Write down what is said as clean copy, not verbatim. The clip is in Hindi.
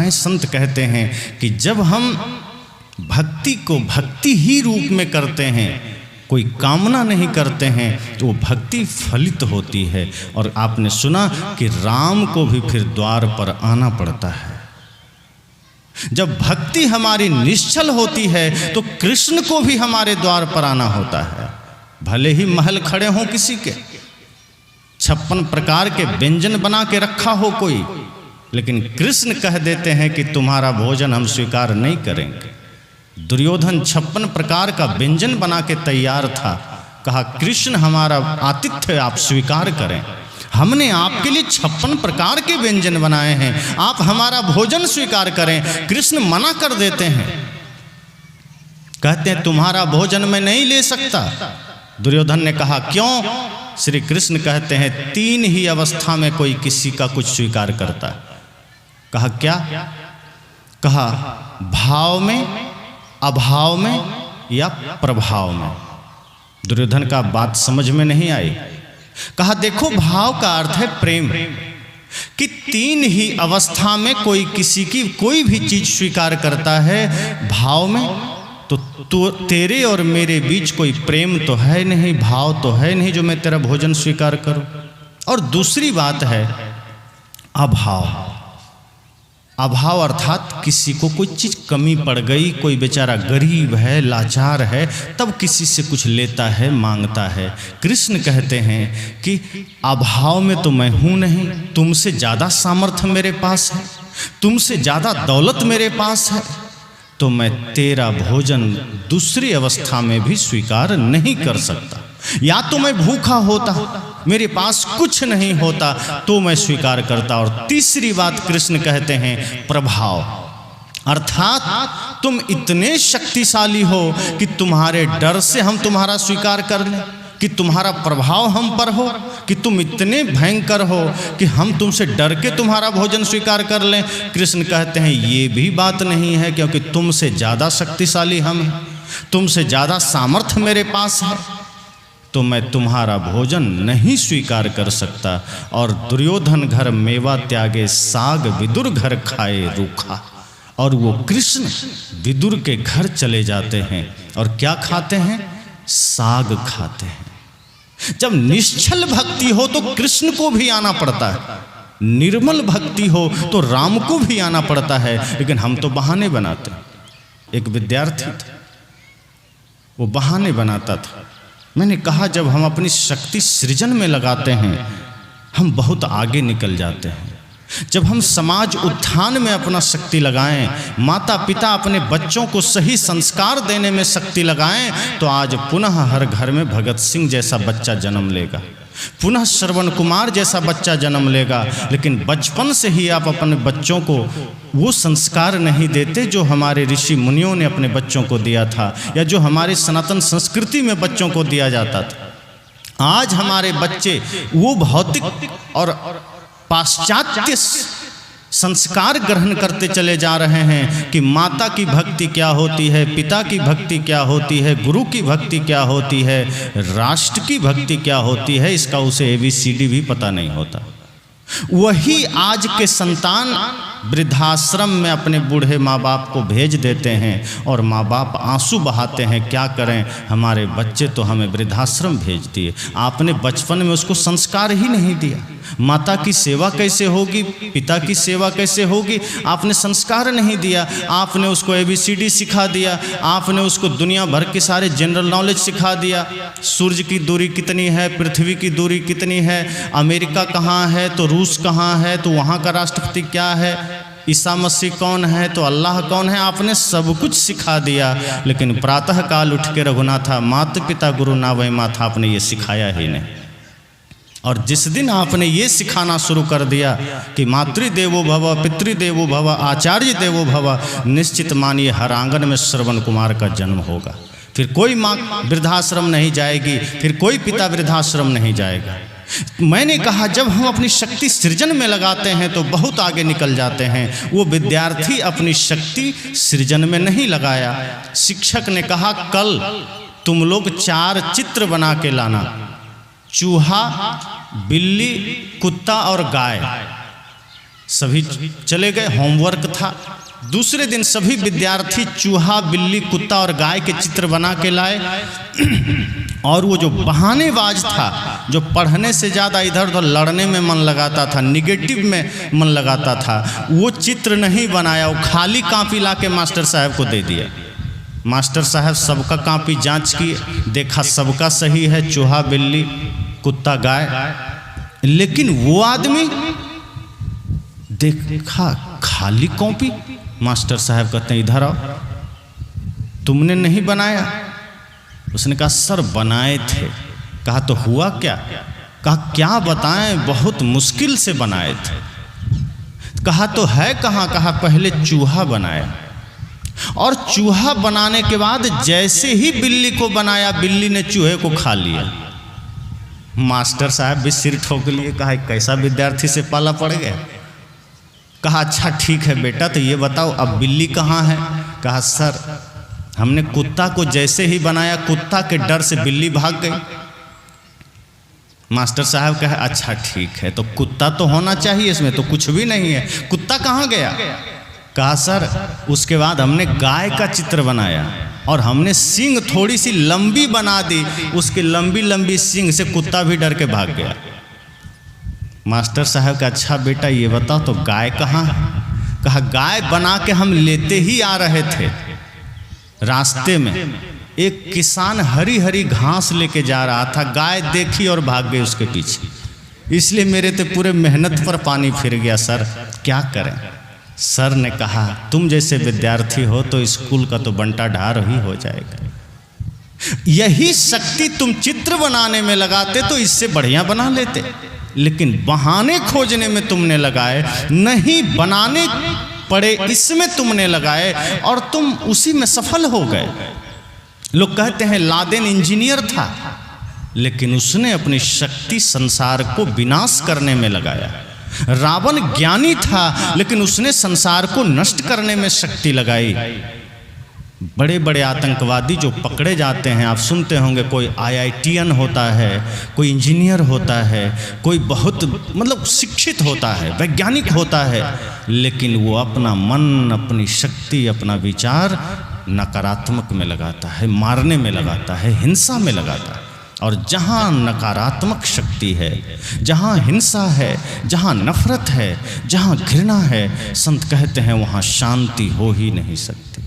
बनाए संत कहते हैं कि जब हम भक्ति को भक्ति ही रूप में करते हैं, कोई कामना नहीं करते हैं, तो वो भक्ति फलित होती है। और आपने सुना कि राम को भी फिर द्वार पर आना पड़ता है। जब भक्ति हमारी निश्चल होती है तो कृष्ण को भी हमारे द्वार पर आना होता है। भले ही महल खड़े हों किसी के, 56 प्रकार के व्यंजन बना के रखा हो कोई, लेकिन कृष्ण कह देते हैं कि तुम्हारा भोजन हम स्वीकार नहीं करेंगे। दुर्योधन 56 प्रकार का व्यंजन बना के तैयार था, कहा कृष्ण हमारा आतिथ्य आप स्वीकार करें, हमने आपके लिए 56 प्रकार के व्यंजन बनाए हैं, आप हमारा भोजन स्वीकार करें। कृष्ण मना कर देते हैं, कहते हैं तुम्हारा भोजन मैं नहीं ले सकता। दुर्योधन ने कहा क्यों? श्री कृष्ण कहते हैं 3 ही अवस्था में कोई किसी का कुछ स्वीकार करता है। कहा क्या? कहा भाव में, अभाव में या प्रभाव में। दुर्योधन का बात समझ में नहीं आई। कहा देखो भाव का अर्थ है प्रेम, कि 3 ही अवस्था में कोई किसी की कोई भी चीज स्वीकार करता है। भाव में तो तेरे और मेरे बीच कोई प्रेम तो है नहीं, भाव तो है नहीं जो मैं तेरा भोजन स्वीकार करूं। और दूसरी बात है अभाव। अभाव अर्थात किसी को कोई चीज कमी पड़ गई, कोई बेचारा गरीब है, लाचार है, तब किसी से कुछ लेता है, मांगता है। कृष्ण कहते हैं कि अभाव में तो मैं हूं नहीं, तुमसे ज्यादा सामर्थ्य मेरे पास है, तुमसे ज्यादा दौलत मेरे पास है, तो मैं तेरा भोजन दूसरी अवस्था में भी स्वीकार नहीं कर सकता। या तो मैं भूखा होता, मेरे पास कुछ नहीं होता, तो मैं स्वीकार करता। और तीसरी बात कृष्ण कहते हैं प्रभाव, अर्थात तुम इतने शक्तिशाली हो कि तुम्हारे डर से हम तुम्हारा स्वीकार कर लें, कि तुम्हारा प्रभाव हम पर हो, कि तुम इतने भयंकर हो कि हम तुमसे डर के तुम्हारा भोजन स्वीकार कर लें। कृष्ण कहते हैं ये भी बात नहीं है, क्योंकि तुमसे ज़्यादा शक्तिशाली हम हैं, तुमसे ज़्यादा सामर्थ्य मेरे पास है, तो मैं तुम्हारा भोजन नहीं स्वीकार कर सकता। और दुर्योधन घर मेवा त्यागे, साग विदुर घर खाए रूखा। और वो कृष्ण विदुर के घर चले जाते हैं और क्या खाते हैं? साग खाते हैं। जब निश्चल भक्ति हो तो कृष्ण को भी आना पड़ता है, निर्मल भक्ति हो तो राम को भी आना पड़ता है, लेकिन हम तो बहाने बनाते हैं। एक विद्यार्थी था, वो बहाने बनाता था। मैंने कहा जब हम अपनी शक्ति सृजन में लगाते हैं हम बहुत आगे निकल जाते हैं। जब हम समाज उत्थान में अपना शक्ति लगाएं, माता पिता अपने बच्चों को सही संस्कार देने में शक्ति लगाएं, तो आज पुनः हर घर में भगत सिंह जैसा बच्चा जन्म लेगा, पुनः श्रवण कुमार जैसा बच्चा जन्म लेगा। लेकिन बचपन से ही आप अपने बच्चों को वो संस्कार नहीं देते जो हमारे ऋषि मुनियों ने अपने बच्चों को दिया था, या जो हमारे सनातन संस्कृति में बच्चों को दिया जाता था। आज हमारे बच्चे वो भौतिक और पाश्चात्य संस्कार ग्रहण करते चले जा रहे हैं कि माता की भक्ति क्या होती है, पिता की भक्ति क्या होती है, गुरु की भक्ति क्या होती है, राष्ट्र की भक्ति क्या होती है, इसका उसे ABCD भी पता नहीं होता। वही आज के संतान वृद्धाश्रम में अपने बूढ़े माँ बाप को भेज देते हैं और माँ बाप आंसू बहाते हैं, क्या करें हमारे बच्चे तो हमें वृद्धाश्रम भेज दिए। आपने बचपन में उसको संस्कार ही नहीं दिया, माता की सेवा कैसे होगी, पिता की सेवा कैसे होगी, आपने संस्कार नहीं दिया। आपने उसको ABCD सिखा दिया, आपने उसको दुनिया भर के सारे जनरल नॉलेज सिखा दिया। सूर्य की दूरी कितनी है, पृथ्वी की दूरी कितनी है, अमेरिका कहाँ है तो रूस कहाँ है, तो वहाँ का राष्ट्रपति क्या है, ईसा मसीह कौन है तो अल्लाह कौन है, आपने सब कुछ सिखा दिया। लेकिन प्रातः काल उठ के रघुनाथा माता पिता गुरु ना वही माथा, आपने ये सिखाया ही नहीं। और जिस दिन आपने ये सिखाना शुरू कर दिया कि मातृदेवो भव, पितृदेवो भव, आचार्य देवो भव, निश्चित मानिए हर आंगन में श्रवण कुमार का जन्म होगा। फिर कोई माँ वृद्धाश्रम नहीं जाएगी, फिर कोई पिता वृद्धाश्रम नहीं जाएगा। मैंने कहा जब हम अपनी शक्ति सृजन में लगाते हैं तो बहुत आगे निकल जाते हैं। वो विद्यार्थी अपनी शक्ति सृजन में नहीं लगाया। शिक्षक ने कहा कल तुम लोग 4 चित्र बना के लाना, चूहा, बिल्ली, कुत्ता और गाय। सभी चले गए, होमवर्क था। दूसरे दिन सभी विद्यार्थी चूहा, बिल्ली, कुत्ता और गाय के चित्र बना के लाए। और वो जो बहानेबाज था, जो पढ़ने से ज़्यादा इधर उधर लड़ने में मन लगाता था, निगेटिव में मन लगाता था, वो चित्र नहीं बनाया। वो खाली कॉपी ला के मास्टर साहब को दे दिया। मास्टर साहब सबका कॉपी जांच किए, देखा सबका सही है, चूहा, बिल्ली, कुत्ता, गाय। लेकिन वो आदमी देखा खाली कॉपी। मास्टर साहब कहते हैं इधर आओ, तुमने नहीं बनाया? उसने कहा सर बनाए थे। कहा तो हुआ क्या? कहा क्या बताएं, बहुत मुश्किल से बनाए थे। कहा तो है कहाँ? कहा पहले चूहा बनाया, और चूहा बनाने के बाद जैसे ही बिल्ली को बनाया, बिल्ली ने चूहे को खा लिया। मास्टर साहब भी सिर ठोक लिए। कहा कैसा विद्यार्थी से पाला पड़ गया। कहा अच्छा ठीक है बेटा, तो ये बताओ अब बिल्ली कहाँ है? कहा सर हमने कुत्ता को जैसे ही बनाया, कुत्ता के डर से बिल्ली भाग गई। मास्टर साहब कहे अच्छा ठीक है, तो कुत्ता तो होना चाहिए, इसमें तो कुछ भी नहीं है, कुत्ता कहाँ गया? कहा सर उसके बाद हमने गाय का चित्र बनाया और हमने सींग थोड़ी सी लंबी बना दी, उसके लंबी लंबी सींग से कुत्ता भी डर के भाग गया। मास्टर साहब का अच्छा बेटा ये बताओ तो गाय कहाँ है? कहा गाय बना के हम लेते ही आ रहे थे, रास्ते में एक किसान हरी हरी घास लेके जा रहा था, गाय देखी और भाग गई उसके पीछे, इसलिए मेरे तो पूरे मेहनत पर पानी फिर गया सर, क्या करें? सर ने कहा तुम जैसे विद्यार्थी हो तो स्कूल का तो बंटा ढार ही हो जाएगा। यही शक्ति तुम चित्र बनाने में लगाते तो इससे बढ़िया बना लेते, लेकिन बहाने खोजने में तुमने लगाए, नहीं बनाने पड़े इसमें तुमने लगाए और तुम उसी में सफल हो गए। लोग कहते हैं लादेन इंजीनियर था, लेकिन उसने अपनी शक्ति संसार को विनाश करने में लगाया। रावण ज्ञानी था, लेकिन उसने संसार को नष्ट करने में शक्ति लगाई। बड़े बड़े आतंकवादी जो पकड़े जाते हैं, आप सुनते होंगे कोई IITian होता है, कोई इंजीनियर होता है, कोई बहुत मतलब शिक्षित होता है, वैज्ञानिक होता है, लेकिन वो अपना मन, अपनी शक्ति, अपना विचार नकारात्मक में लगाता है, मारने में लगाता है, हिंसा में लगाता है। और जहाँ नकारात्मक शक्ति है, जहाँ हिंसा है, जहाँ नफरत है, जहाँ घृणा है, संत कहते हैं वहाँ शांति हो ही नहीं सकती।